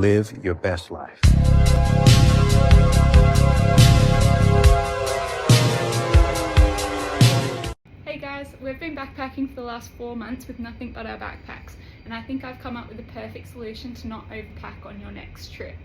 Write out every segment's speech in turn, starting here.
Live your best life. Hey guys, we've been backpacking for the last 4 months with nothing but our backpacks, and I think I've come up with the perfect solution to not overpack on your next trip.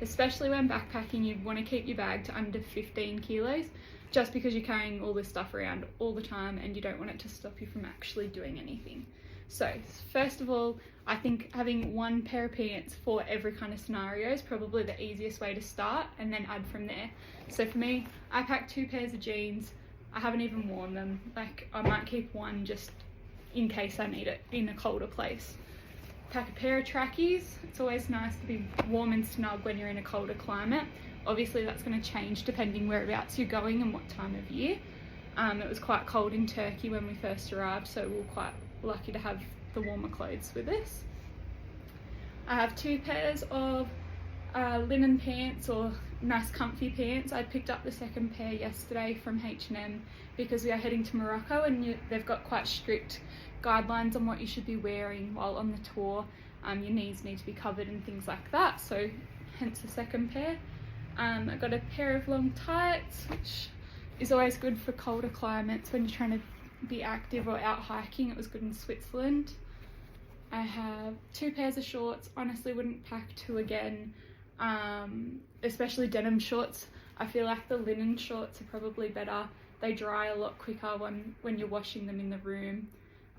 Especially when backpacking, you want to keep your bag to under 15 kilos, just because you're carrying all this stuff around all the time and you don't want it to stop you from actually doing anything. So first of all, I think having one pair of pants for every kind of scenario is probably the easiest way to start, and then add from there. So for me, I packed 2 pairs of jeans. I haven't even worn them. Like, I might keep one just in case I need it in a colder place. Pack a pair of trackies. It's always nice to be warm and snug when you're in a colder climate. Obviously that's going to change depending whereabouts you're going and what time of year. It was quite cold in Turkey when we first arrived, so we were quite lucky to have the warmer clothes with us. I have 2 pairs of linen pants, or nice comfy pants. I picked up the second pair yesterday from H&M because we are heading to Morocco, and they've got quite strict guidelines on what you should be wearing while on the tour. Your knees need to be covered and things like that, so hence the second pair. I got a pair of long tights, which is always good for colder climates when you're trying to be active or out hiking. It was good in Switzerland. I have 2 pairs of shorts. Honestly wouldn't pack 2 again, especially denim shorts. I feel like the linen shorts are probably better. They dry a lot quicker when you're washing them in the room,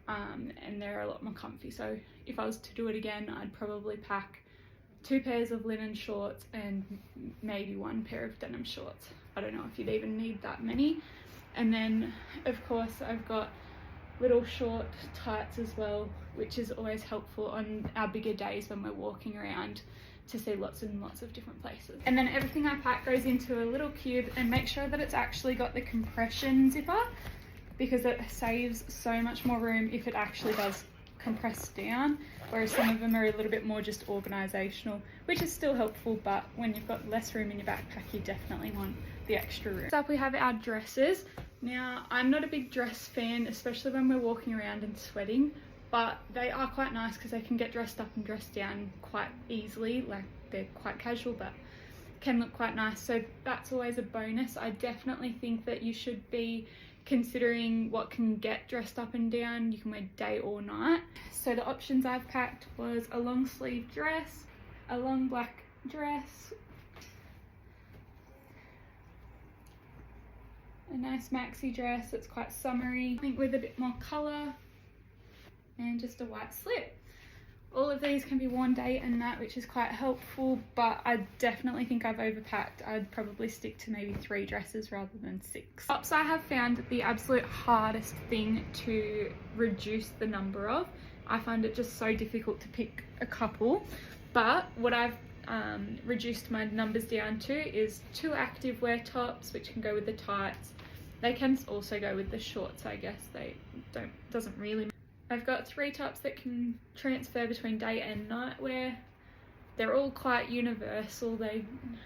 and they're a lot more comfy. So if I was to do it again, I'd probably pack 2 pairs of linen shorts and maybe 1 pair of denim shorts. I don't know if you'd even need that many. And then of course I've got little short tights as well, which is always helpful on our bigger days when we're walking around to see lots and lots of different places. And then everything I pack goes into a little cube, and make sure that it's actually got the compression zipper, because it saves so much more room if it actually does compress down, whereas some of them are a little bit more just organisational, which is still helpful, but when you've got less room in your backpack, you definitely want the extra room. Next up we have our dresses. Now, I'm not a big dress fan, especially when we're walking around and sweating, but they are quite nice because they can get dressed up and dressed down quite easily. Like, they're quite casual but can look quite nice, so that's always a bonus. I definitely think that you should be considering what can get dressed up and down. You can wear day or night. So the options I've packed was a long sleeve dress, a long black dress, a nice maxi dress that's quite summery, I think with a bit more colour, and just a white slip. All of these can be worn day and night, which is quite helpful, but I definitely think I've overpacked. I'd probably stick to maybe 3 dresses rather than 6. Tops I have found the absolute hardest thing to reduce the number of. I find it just so difficult to pick a couple, but what I've reduced my numbers down to is 2 activewear tops, which can go with the tights. They can also go with the shorts, I guess. Doesn't really. I've got 3 tops that can transfer between day and night wear. They're all quite universal.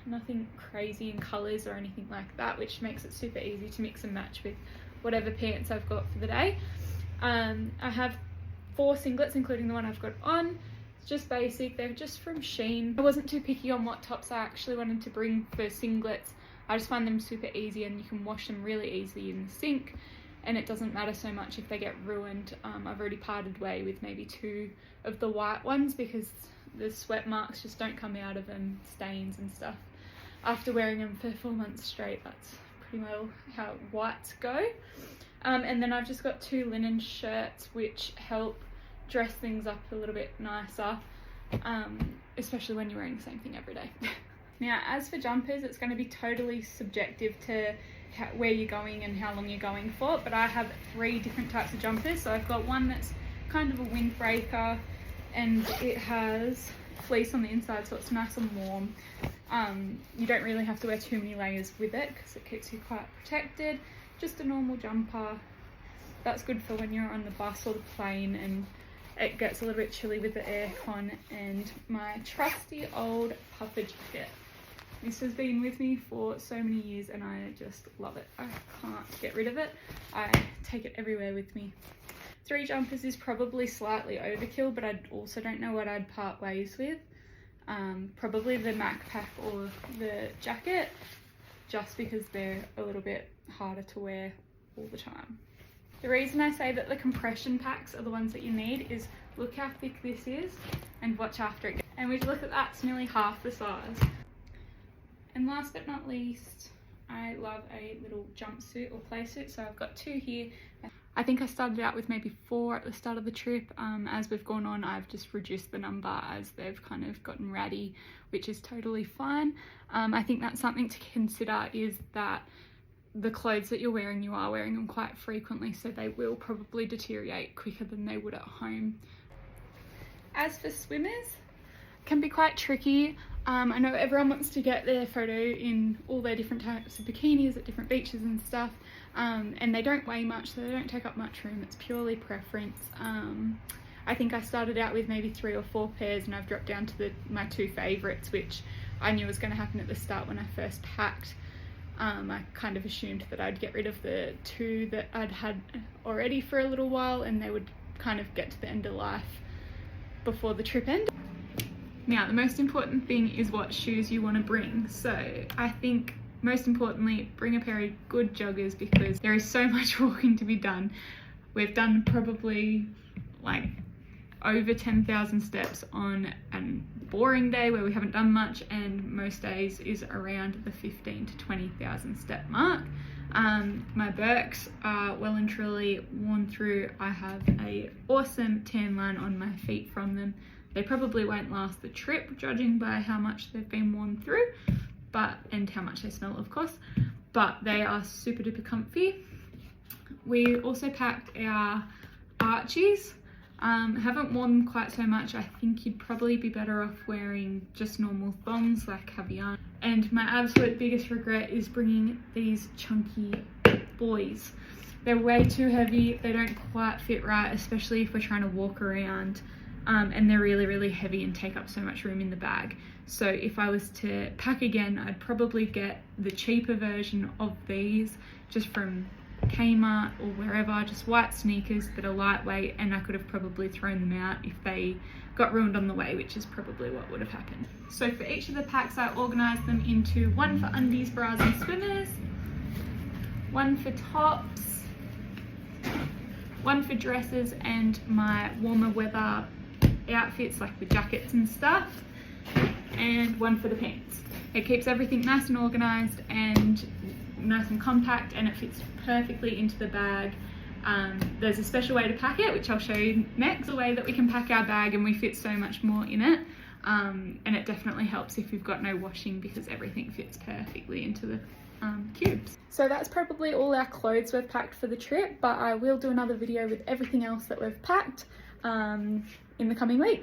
Nothing crazy in colours or anything like that, which makes it super easy to mix and match with whatever pants I've got for the day. I have 4 singlets, including the one I've got on. It's just basic. They're just from Shein. I wasn't too picky on what tops I actually wanted to bring for singlets. I just find them super easy, and you can wash them really easily in the sink, and it doesn't matter so much if they get ruined. I've already parted way with maybe 2 of the white ones because the sweat marks just don't come out of them, stains and stuff. After wearing them for 4 months straight, that's pretty well how whites go. And then I've just got 2 linen shirts, which help dress things up a little bit nicer, especially when you're wearing the same thing every day. Now, as for jumpers, it's going to be totally subjective to where you're going and how long you're going for, but I have 3 different types of jumpers. So I've got one that's kind of a windbreaker, and it has fleece on the inside, so it's nice and warm. You don't really have to wear too many layers with it because it keeps you quite protected. Just a normal jumper. That's good for when you're on the bus or the plane and it gets a little bit chilly with the aircon. And my trusty old puffer jacket. This has been with me for so many years and I just love it. I can't get rid of it. I take it everywhere with me. 3 jumpers is probably slightly overkill, but I also don't know what I'd part ways with. probably the MacPack or the jacket, just because they're a little bit harder to wear all the time. The reason I say that the compression packs are the ones that you need is look how thick this is and watch after it. And we look at that, it's nearly half the size. And last but not least, I love a little jumpsuit or play suit. So I've got 2 here. I think I started out with maybe 4 at the start of the trip. As we've gone on, I've just reduced the number as they've kind of gotten ratty, which is totally fine. I think that's something to consider, is that the clothes that you're wearing, you are wearing them quite frequently, so they will probably deteriorate quicker than they would at home. As for swimmers, it can be quite tricky. I know everyone wants to get their photo in all their different types of bikinis at different beaches and stuff, and they don't weigh much, so they don't take up much room. It's purely preference. I think I started out with maybe 3 or 4 pairs, and I've dropped down to my 2 favourites, which I knew was going to happen at the start when I first packed. I kind of assumed that I'd get rid of the 2 that I'd had already for a little while, and they would kind of get to the end of life before the trip ended. Now, the most important thing is what shoes you want to bring. So I think most importantly, bring a pair of good joggers, because there is so much walking to be done. We've done probably like over 10,000 steps on a boring day where we haven't done much, and most days is around the 15 to 20,000 step mark. My Birks are well and truly worn through. I have a awesome tan line on my feet from them. They probably won't last the trip, judging by how much they've been worn through, and how much they smell, of course, but they are super duper comfy. We also packed our Archies. Haven't worn them quite so much. I think you'd probably be better off wearing just normal thongs like Caviar. And my absolute biggest regret is bringing these chunky boys. They're way too heavy. They don't quite fit right, especially if we're trying to walk around. And they're really, really heavy and take up so much room in the bag. So if I was to pack again, I'd probably get the cheaper version of these, just from Kmart or wherever, just white sneakers that are lightweight, and I could have probably thrown them out if they got ruined on the way, which is probably what would have happened. So for each of the packs, I organised them into 1 for undies, bras and swimmers, 1 for tops, 1 for dresses and my warmer weather outfits like the jackets and stuff, and 1 for the pants. It keeps everything nice and organised and nice and compact, and it fits perfectly into the bag. There's a special way to pack it, which I'll show you next, the way that we can pack our bag, and we fit so much more in it. And it definitely helps if you've got no washing, because everything fits perfectly into the cubes. So that's probably all our clothes we've packed for the trip, but I will do another video with everything else that we've packed in the coming weeks.